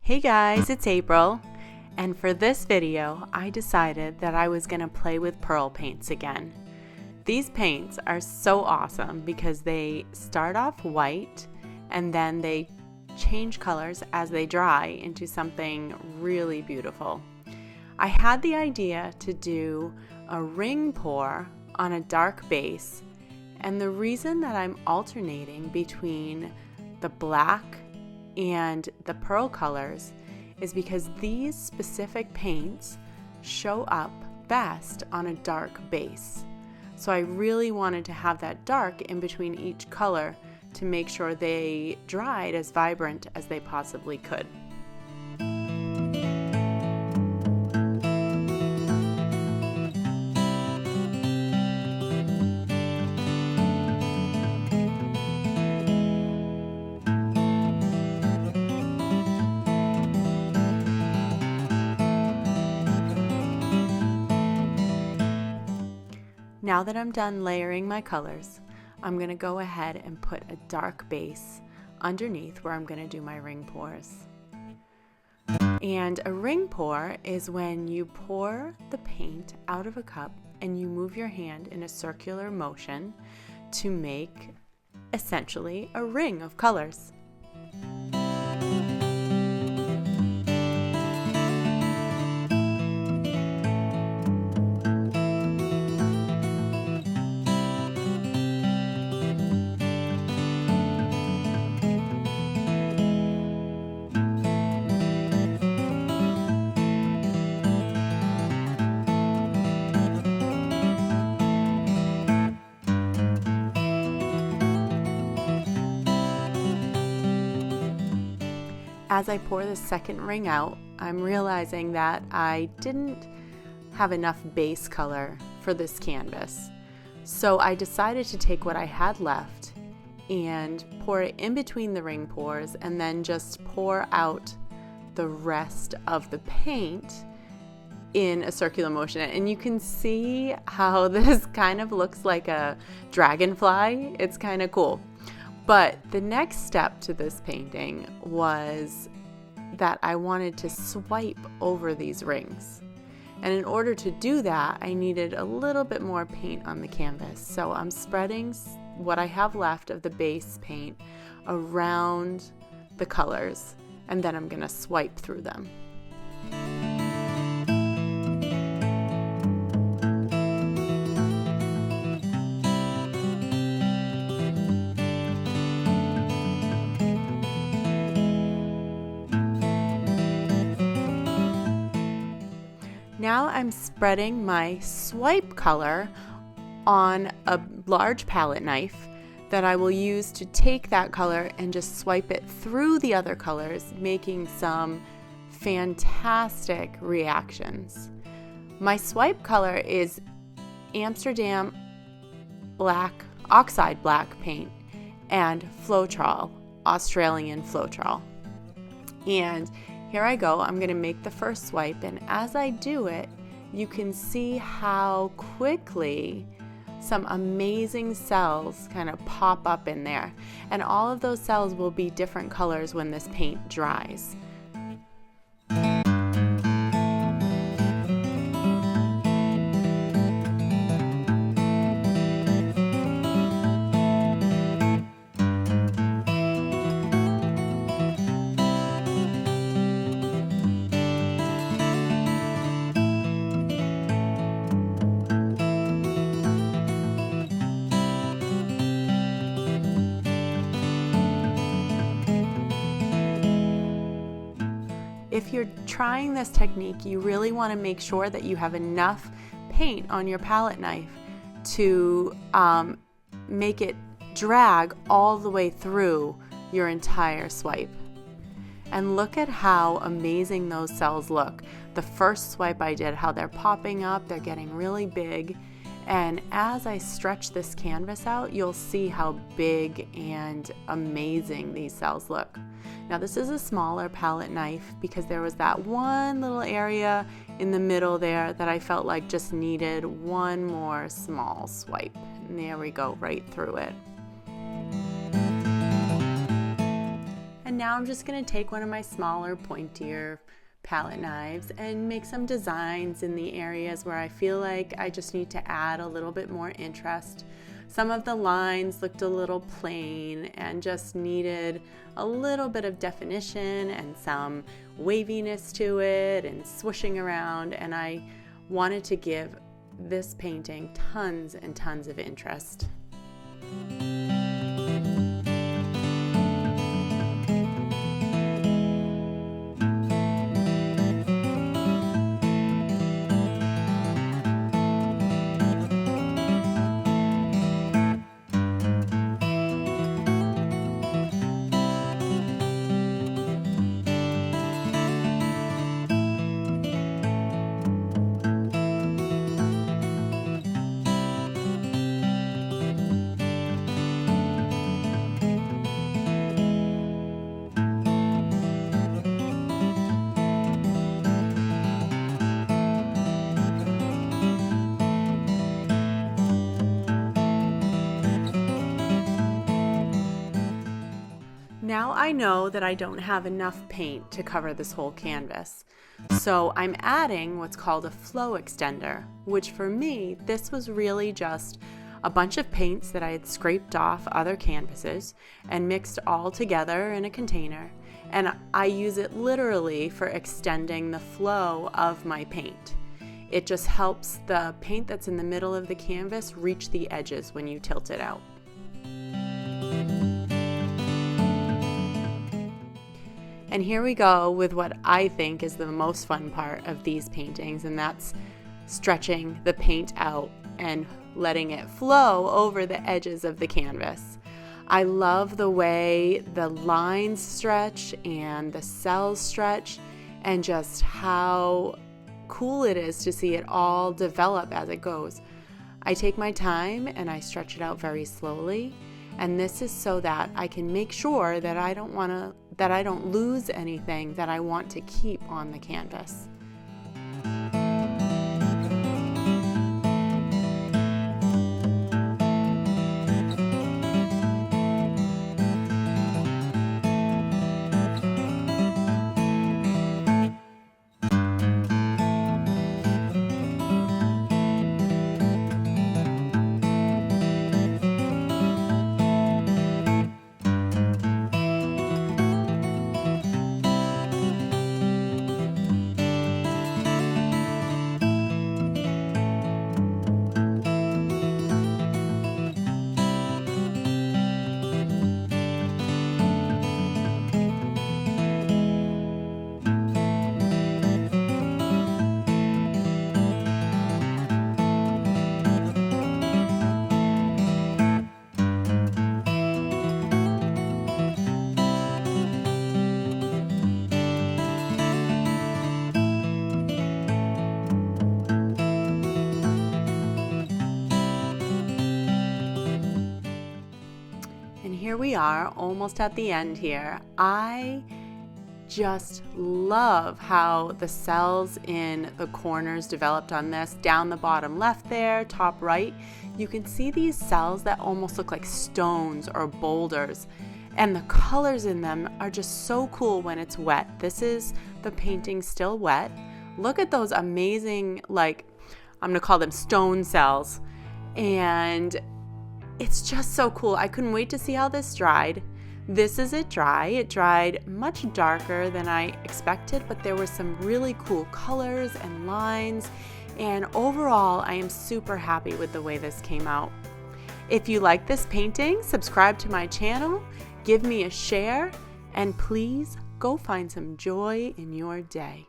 Hey guys, it's April, and for this video I decided that I was going to play with pearl paints again. These paints are so awesome because they start off white and then they change colors as they dry into something really beautiful. I had the idea to do a ring pour on a dark base, and the reason that I'm alternating between the black and the pearl colors is because these specific paints show up best on a dark base. So I really wanted to have that dark in between each color to make sure they dried as vibrant as they possibly could. Now that I'm done layering my colors, I'm going to go ahead and put a dark base underneath where I'm going to do my ring pours. And a ring pour is when you pour the paint out of a cup and you move your hand in a circular motion to make essentially a ring of colors. As I pour the second ring out, I'm realizing that I didn't have enough base color for this canvas. So I decided to take what I had left and pour it in between the ring pours and then just pour out the rest of the paint in a circular motion. And you can see how this kind of looks like a dragonfly. It's kind of cool. But the next step to this painting was that I wanted to swipe over these rings. And in order to do that, I needed a little bit more paint on the canvas. So I'm spreading what I have left of the base paint around the colors, and then I'm going to swipe through them. Now I'm spreading my swipe color on a large palette knife that I will use to take that color and just swipe it through the other colors, making some fantastic reactions. My swipe color is Amsterdam oxide black paint and floetrol, Australian floetrol. And here I go, I'm going to make the first swipe, and as I do it, you can see how quickly some amazing cells kind of pop up in there. And all of those cells will be different colors when this paint dries. If you're trying this technique, you really want to make sure that you have enough paint on your palette knife to make it drag all the way through your entire swipe. And look at how amazing those cells look. The first swipe I did, how they're popping up, they're getting really big. And as I stretch this canvas out, you'll see how big and amazing these cells look. Now this is a smaller palette knife because there was that one little area in the middle there that I felt like just needed one more small swipe. And there we go, right through it. And now I'm just going to take one of my smaller, pointier palette knives and make some designs in the areas where I feel like I just need to add a little bit more interest. Some of the lines looked a little plain and just needed a little bit of definition and some waviness to it and swooshing around, and I wanted to give this painting tons and tons of interest. Now I know that I don't have enough paint to cover this whole canvas, so I'm adding what's called a flow extender, which for me, this was really just a bunch of paints that I had scraped off other canvases and mixed all together in a container, and I use it literally for extending the flow of my paint. It just helps the paint that's in the middle of the canvas reach the edges when you tilt it out. And here we go with what I think is the most fun part of these paintings, and that's stretching the paint out and letting it flow over the edges of the canvas. I love the way the lines stretch and the cells stretch, and just how cool it is to see it all develop as it goes. I take my time and I stretch it out very slowly, and this is so that I can make sure that I don't lose anything that I want to keep on the canvas. Here we are, almost at the end here. I just love how the cells in the corners developed on this. Down the bottom left there, top right, you can see these cells that almost look like stones or boulders. And the colors in them are just so cool when it's wet. This is the painting still wet. Look at those amazing, I'm gonna call them stone cells. And it's just so cool. I couldn't wait to see how this dried. This is it dry. It dried much darker than I expected, but there were some really cool colors and lines. And overall, I am super happy with the way this came out. If you like this painting, subscribe to my channel, give me a share, and please go find some joy in your day.